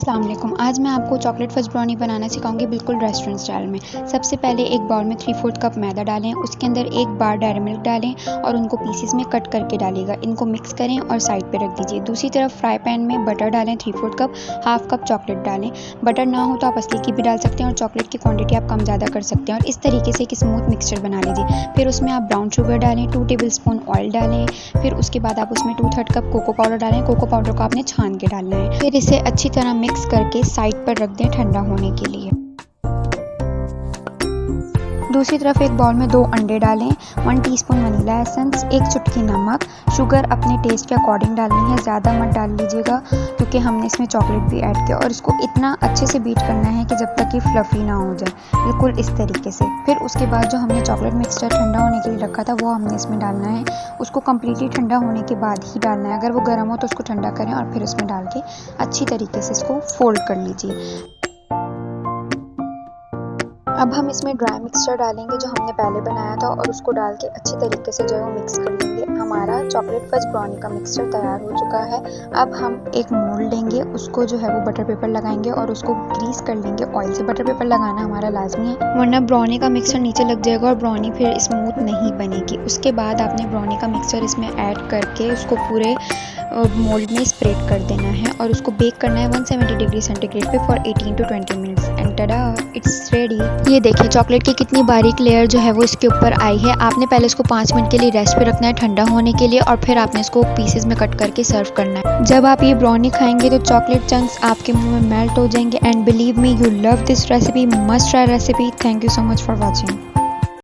अस्सलाम वालेकुम। आज मैं आपको चॉकलेट फज ब्राउनी बनाना सिखाऊंगी बिल्कुल रेस्टोरेंट स्टाइल में। सबसे पहले एक बाउल में 3/4 कप मैदा डालें, उसके अंदर एक बार डेयरी मिल्क डालें और उनको पीसेस में कट करके डालिएगा। इनको मिक्स करें और साइड पे रख दीजिए। दूसरी तरफ फ्राई पैन में बटर डालें 3/4 कप, हाफ कप चॉकलेट डालें। बटर ना हो तो आप असली की भी डाल सकते हैं और चॉकलेट की क्वान्टिटी आप कम ज़्यादा कर सकते हैं। और इस तरीके से एक स्मूथ मिक्सचर बना लीजिए। फिर उसमें आप ब्राउन शुगर डालें, 2 टेबल स्पून ऑयल डालें। फिर उसके बाद आप उसमें 2/3 कप कोको पाउडर डालें। कोको पाउडर को आपने छान के डालना है। फिर इसे अच्छी तरह मिक्स करके साइड पर रख दें ठंडा होने के लिए। दूसरी तरफ एक बाउल में 2 अंडे डालें, 1 टीस्पून वनीला एसेंस, 1 चुटकी नमक, शुगर अपने टेस्ट के अकॉर्डिंग डालनी है, ज़्यादा मत डाल लीजिएगा क्योंकि हमने इसमें चॉकलेट भी ऐड किया। और इसको इतना अच्छे से बीट करना है कि जब तक ये फ्लफी ना हो जाए, बिल्कुल इस तरीके से। फिर उसके बाद जो हमने चॉकलेट मिक्सचर ठंडा होने के लिए रखा था वो हमने इसमें डालना है। उसको कम्प्लीटली ठंडा होने के बाद ही डालना है। अगर वो गर्म हो तो उसको ठंडा करें और फिर उसमें डाल के अच्छी तरीके से इसको फोल्ड कर लीजिए। अब हम इसमें ड्राई मिक्सचर डालेंगे जो हमने पहले बनाया था और उसको डाल के अच्छी तरीके से जो है वो मिक्स कर लेंगे। हमारा चॉकलेट फज ब्राउनी का मिक्सचर तैयार हो चुका है। अब हम एक मोल्ड लेंगे, उसको जो है वो बटर पेपर लगाएंगे और उसको ग्रीस कर लेंगे ऑयल से। बटर पेपर लगाना हमारा लाजमी है वरना ब्राउनी का मिक्सचर नीचे लग जाएगा और ब्राउनी फिर स्मूथ नहीं बनेगी। उसके बाद आपने ब्राउनी का मिक्सचर इसमें ऐड करके उसको पूरे मोल्ड में स्प्रेड कर देना है और उसको बेक करना है 170 डिग्री सेंटीग्रेड पे for 18 to 20 minutes. And टडा, it's ready. ये देखिए चॉकलेट की कितनी बारीक लेयर जो है वो इसके ऊपर आई है। आपने पहले इसको 5 मिनट के लिए रेस्ट पे रखना है ठंडा होने के लिए और फिर आपने इसको पीसेस में कट करके सर्व करना है। जब आप ये ब्राउनी खाएंगे तो चॉकलेट चंक्स आपके मुंह में मेल्ट हो जाएंगे। And believe me, you love this recipe, must try recipe. Thank you so much for watching.